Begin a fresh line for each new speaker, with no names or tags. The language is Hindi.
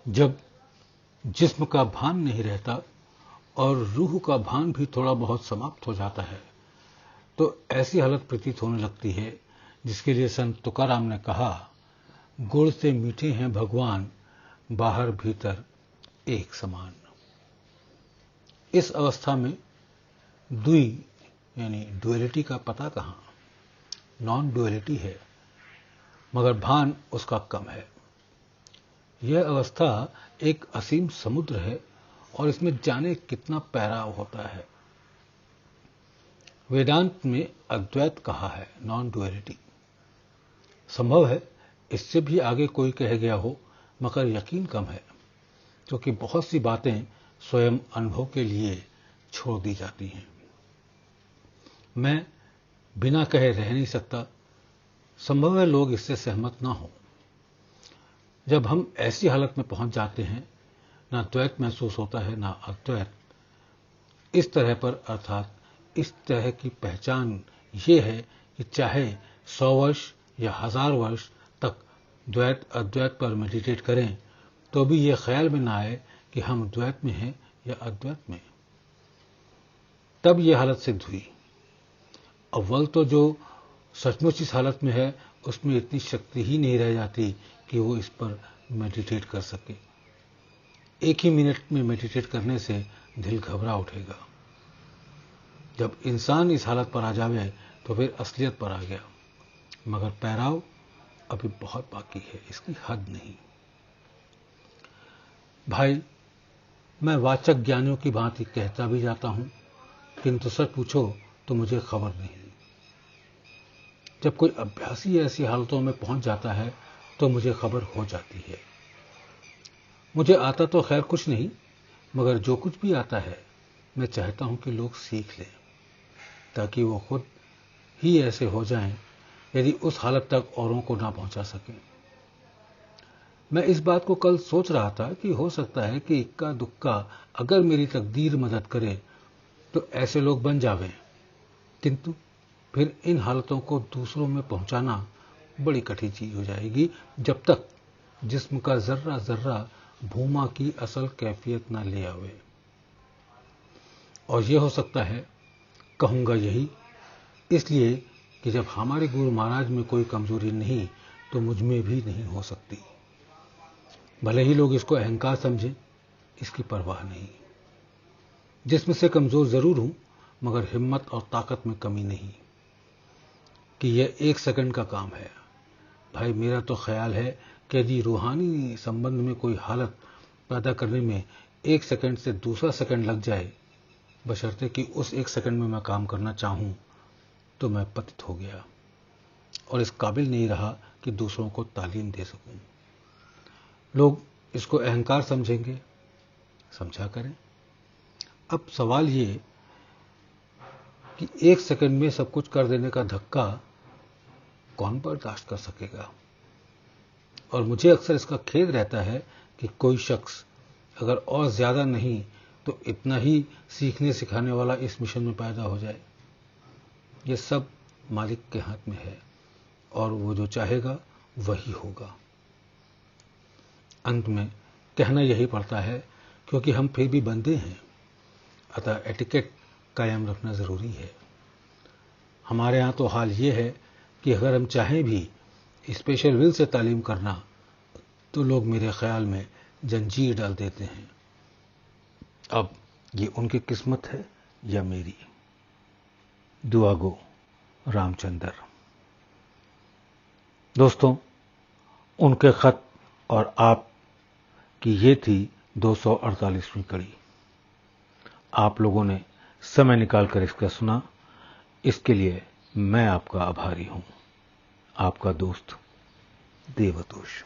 जब जिस्म का भान नहीं रहता और रूह का भान भी थोड़ा बहुत समाप्त हो जाता है, तो ऐसी हालत प्रतीत होने लगती है जिसके लिए संत तुकाराम ने कहा, गुड़ से मीठे हैं भगवान, बाहर भीतर एक समान। इस अवस्था में द्वि यानी डुअलिटी का पता कहां? नॉन डुअलिटी है, मगर भान उसका कम है। यह अवस्था एक असीम समुद्र है और इसमें जाने कितना पैराव होता है। वेदांत में अद्वैत कहा है, नॉन डुअलिटी। संभव है इससे भी आगे कोई कह गया हो, मगर यकीन कम है, क्योंकि बहुत सी बातें स्वयं अनुभव के लिए छोड़ दी जाती हैं। मैं बिना कहे रह नहीं सकता, संभव है लोग इससे सहमत ना हो। जब हम ऐसी हालत में पहुंच जाते हैं, ना द्वैत महसूस होता है ना अद्वैत। इस तरह पर, अर्थात इस तरह की पहचान ये है कि चाहे 100 वर्ष या 1000 वर्ष तक द्वैत अद्वैत पर मेडिटेट करें, तो भी ये ख्याल में ना आए कि हम द्वैत में हैं या अद्वैत में। तब यह हालत सिद्ध हुई। अव्वल तो जो सचमुच इस हालत में है, उसमें इतनी शक्ति ही नहीं रह जाती कि वो इस पर मेडिटेट कर सके। एक ही मिनट में मेडिटेट करने से दिल घबरा उठेगा। जब इंसान इस हालत पर आ जावे तो फिर असलियत पर आ गया, मगर पैराव अभी बहुत बाकी है, इसकी हद नहीं। भाई, मैं वाचक ज्ञानियों की भांति कहता भी जाता हूं, किंतु सच पूछो तो मुझे खबर नहीं। जब कोई अभ्यासी ऐसी हालतों में पहुंच जाता है तो मुझे खबर हो जाती है। मुझे आता तो खैर कुछ नहीं, मगर जो कुछ भी आता है मैं चाहता हूं कि लोग सीख लें, ताकि वो खुद ही ऐसे हो जाएं यदि उस हालत तक औरों को ना पहुंचा सकें। मैं इस बात को कल सोच रहा था कि हो सकता है कि इक्का दुक्का अगर मेरी तकदीर मदद करे तो ऐसे लोग बन जावें, किंतु फिर इन हालतों को दूसरों में पहुंचाना बड़ी कठिन चीज हो जाएगी, जब तक जिस्म का जर्रा जर्रा भूमा की असल कैफियत न ले आवे। और यह हो सकता है, कहूंगा यही इसलिए कि जब हमारे गुरु महाराज में कोई कमजोरी नहीं तो मुझ में भी नहीं हो सकती। भले ही लोग इसको अहंकार समझें, इसकी परवाह नहीं। जिस्म से कमजोर जरूर हूं, मगर हिम्मत और ताकत में कमी नहीं कि यह 1 सेकंड का काम है। भाई, मेरा तो ख्याल है कि यदि रूहानी संबंध में कोई हालत पैदा करने में 1 सेकंड से दूसरा सेकंड लग जाए, बशर्ते कि उस 1 सेकंड में मैं काम करना चाहूं, तो मैं पतित हो गया और इस काबिल नहीं रहा कि दूसरों को तालीम दे सकूं। लोग इसको अहंकार समझेंगे, समझा करें। अब सवाल ये कि 1 सेकंड में सब कुछ कर देने का धक्का कौन बर्दाश्त कर सकेगा? और मुझे अक्सर इसका खेद रहता है कि कोई शख्स अगर और ज्यादा नहीं तो इतना ही सीखने सिखाने वाला इस मिशन में पैदा हो जाए। यह सब मालिक के हाथ में है और वो जो चाहेगा वही होगा। अंत में कहना यही पड़ता है, क्योंकि हम फिर भी बंदे हैं, अतः एटिकेट कायम रखना जरूरी है। हमारे यहां तो हाल ये है कि अगर हम चाहें भी स्पेशल विल से तालीम करना, तो लोग मेरे ख्याल में जंजीर डाल देते हैं। अब ये उनकी किस्मत है या मेरी? दुआ गो, रामचंद्र। दोस्तों, उनके खत और आप की ये थी 248वीं कड़ी। आप लोगों ने समय निकालकर इसका सुना, इसके लिए मैं आपका आभारी हूं। आपका दोस्त देवतोष।